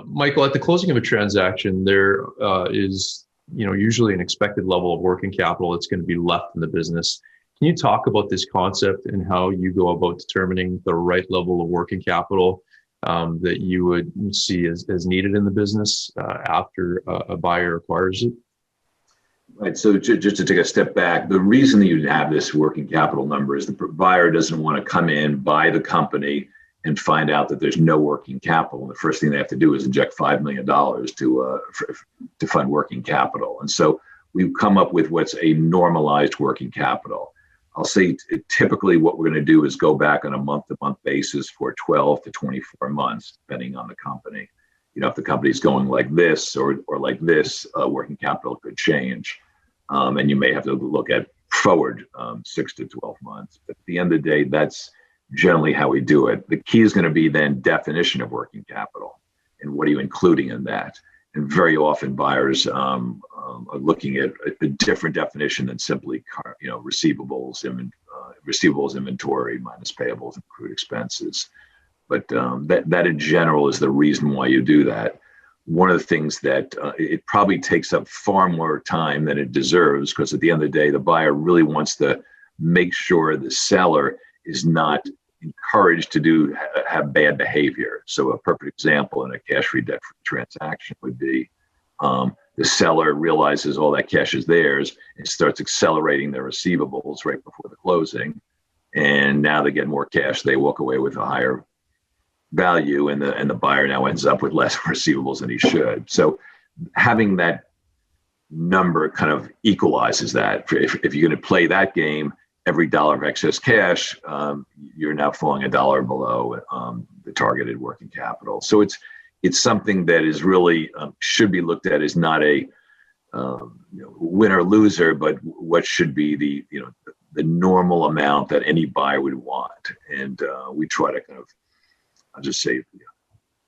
Michael, at the closing of a transaction, there is, usually an expected level of working capital that's going to be left in the business. Can you talk about this concept and how you go about determining the right level of working capital that you would see as needed in the business after a buyer acquires it? Right. So just to take a step back, the reason that you have this working capital number is the buyer doesn't want to come in, buy the company, and find out that there's no working capital. And the first thing they have to do is inject $5 million to fund working capital. And so we've come up with what's a normalized working capital. I'll say typically what we're going to do is go back on a month-to-month basis for 12 to 24 months, depending on the company. If the company's going like this or like this, working capital could change. And you may have to look at forward 6 to 12 months. But at the end of the day, that's generally how we do it. The key is going to be then definition of working capital and what are you including in that. And very often buyers are looking at a different definition than simply receivables, inventory minus payables, and accrued expenses. But that in general is the reason why you do that. One of the things that it probably takes up far more time than it deserves, because at the end of the day, the buyer really wants to make sure the seller is not encouraged to have bad behavior. So a perfect example in a cash-free, debt-free transaction would be the seller realizes all that cash is theirs and starts accelerating their receivables right before the closing. And now they get more cash. They walk away with a higher value, and the buyer now ends up with less receivables than he should. So having that number kind of equalizes that. If you're going to play that game, every dollar of excess cash, you're now falling a dollar below the targeted working capital. So it's something that is really should be looked at as not a win or loser, but what should be the normal amount that any buyer would want. And we try to kind of, I'll just say,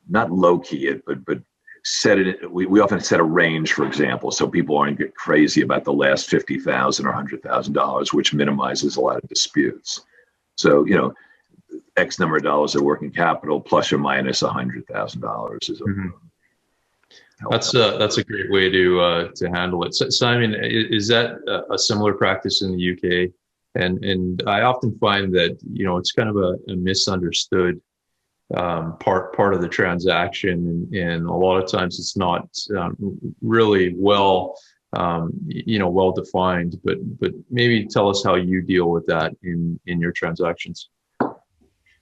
not low key it, but set it. We often set a range, for example, so people aren't get crazy about the last $50,000 or $100,000, which minimizes a lot of disputes. So X number of dollars of working capital plus or minus $100,000 is. That's a great way to handle it. So, Simon, is that a similar practice in the UK? And I often find that it's kind of a misunderstood part of the transaction, and a lot of times it's not really well defined. But maybe tell us how you deal with that in your transactions.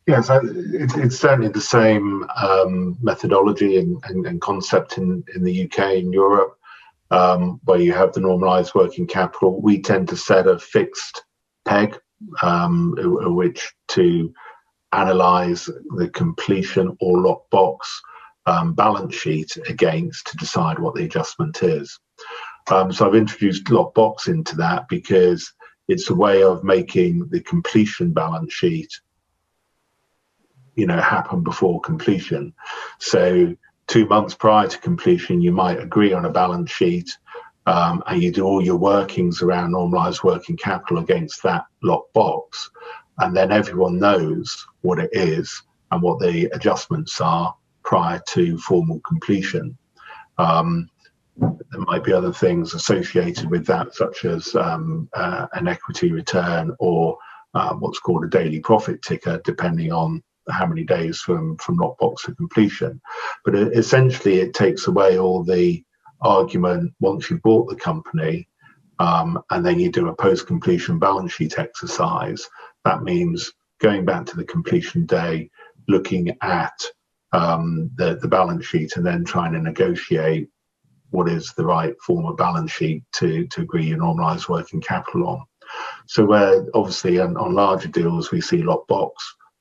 Yes, it's certainly the same methodology and concept in the UK and Europe, where you have the normalized working capital. We tend to set a fixed peg, which to analyze the completion or lockbox balance sheet against to decide what the adjustment is. So I've introduced lockbox into that because it's a way of making the completion balance sheet happen before completion. So 2 months prior to completion, you might agree on a balance sheet, and you do all your workings around normalized working capital against that lockbox, and then everyone knows what it is and what the adjustments are prior to formal completion. There might be other things associated with that, such as an equity return or what's called a daily profit ticker, depending on how many days from lockbox to completion. But essentially, it takes away all the argument once you've bought the company, and then you do a post-completion balance sheet exercise. That means going back to the completion day, looking at the balance sheet, and then trying to negotiate what is the right form of balance sheet to agree your normalized working capital on. So where obviously on larger deals we see lockbox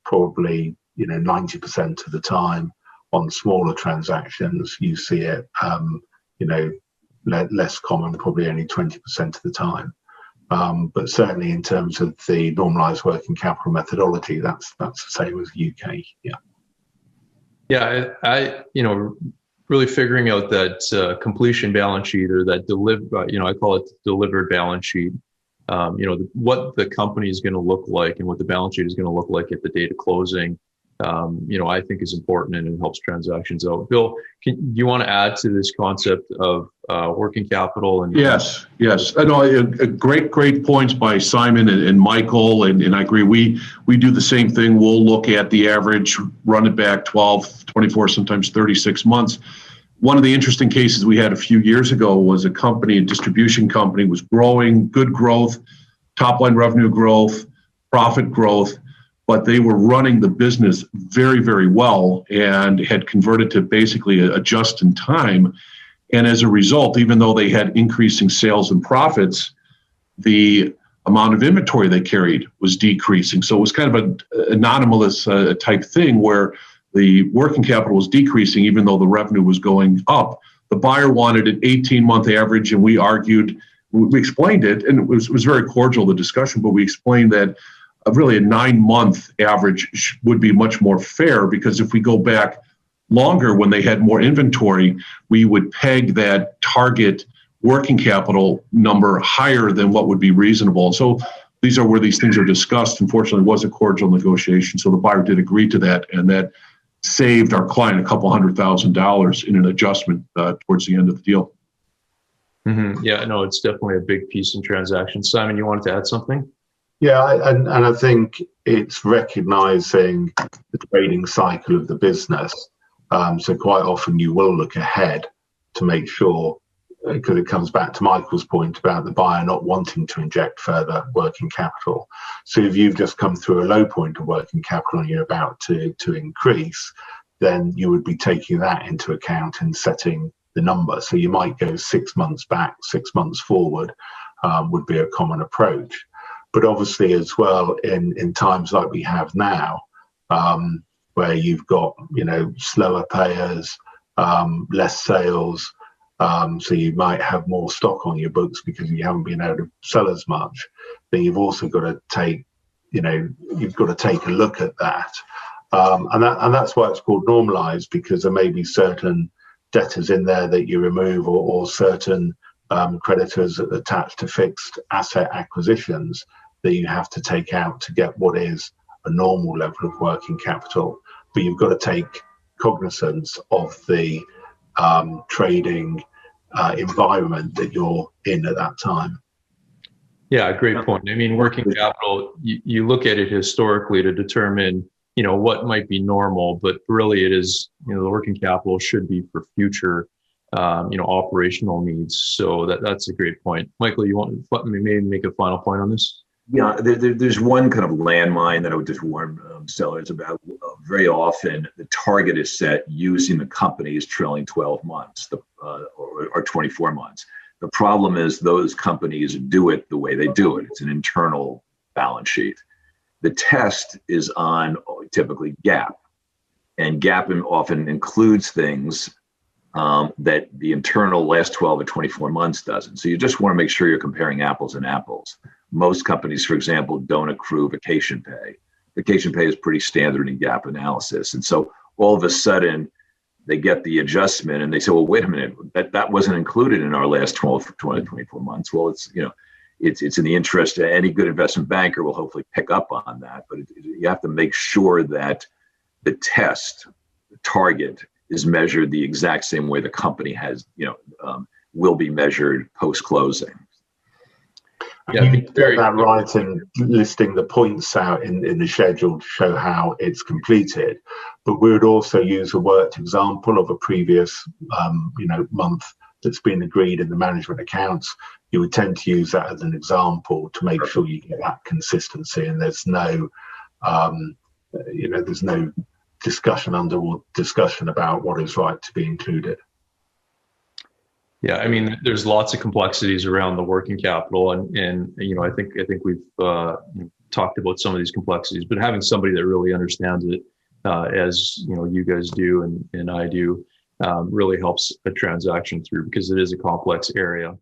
probably 90% of the time. On smaller transactions you see it less common, probably only 20% of the time. But certainly in terms of the normalized working capital methodology, that's the same as UK. I really figuring out that completion balance sheet, or that I call it the delivered balance sheet. What the company is going to look like and what the balance sheet is going to look like at the date of closing. I think is important and it helps transactions out. Bill, do you want to add to this concept of working capital? And yes. I know great points by Simon and Michael, and I agree. We do the same thing. We'll look at the average, run it back 12, 24, sometimes 36 months. One of the interesting cases we had a few years ago was a distribution company was growing, good growth, top line revenue growth, profit growth, but they were running the business very, very well and had converted to basically a just in time. And as a result, even though they had increasing sales and profits, the amount of inventory they carried was decreasing. So it was kind of an anomalous type thing where the working capital was decreasing even though the revenue was going up. The buyer wanted an 18-month average, and we argued, we explained it, and it was very cordial, the discussion, but we explained that really a 9-month average would be much more fair, because if we go back longer when they had more inventory, we would peg that target working capital number higher than what would be reasonable. So these are where these things are discussed. Unfortunately, it was a cordial negotiation, so the buyer did agree to that, and that saved our client a couple $100,000 in an adjustment towards the end of the deal. Mm-hmm. Yeah, no, it's definitely a big piece in transactions. Simon, you wanted to add something? Yeah, and I think it's recognizing the trading cycle of the business. So quite often you will look ahead to make sure, because it comes back to Michael's point about the buyer not wanting to inject further working capital. So if you've just come through a low point of working capital and you're about to increase, then you would be taking that into account and setting the number. So you might go 6 months back, 6 months forward, would be a common approach. But obviously as well, in times like we have now, where you've got, slower payers, less sales, so you might have more stock on your books because you haven't been able to sell as much, then you've also got to take, you've got to take a look at that. And that's why it's called normalized, because there may be certain debtors in there that you remove, or certain creditors attached to fixed asset acquisitions that you have to take out to get what is a normal level of working capital. But you've got to take cognizance of the trading environment that you're in at that time. Yeah, great point. I mean, working capital, you look at it historically to determine, what might be normal, but really it is, the working capital should be for future, operational needs. So that's a great point. Michael, you want to maybe make a final point on this? Yeah, there's one kind of landmine that I would just warn sellers about. Very often, the target is set using the company's trailing 12 months or 24 months. The problem is those companies do it the way they do it. It's an internal balance sheet. The test is on typically GAAP, and GAAP often includes things that the internal last 12 or 24 months doesn't. So you just want to make sure you're comparing apples and apples. Most companies, for example, don't accrue vacation pay. Vacation pay is pretty standard in GAAP analysis. And so all of a sudden they get the adjustment and they say, well, wait a minute, that wasn't included in our last 12, 20, 24 months. Well, it's in the interest of any good investment banker will hopefully pick up on that. But you have to make sure that the target is measured the exact same way the company has, will be measured post-closing. Yeah, you get that right in listing the points out in the schedule to show how it's completed. But we would also use a worked example of a previous, month that's been agreed in the management accounts. You would tend to use that as an example to make sure you get that consistency, and there's no, there's no discussion about what is right to be included. Yeah, I mean, there's lots of complexities around the working capital, and I think we've talked about some of these complexities, but having somebody that really understands it, as you guys do and I do, really helps a transaction through, because it is a complex area.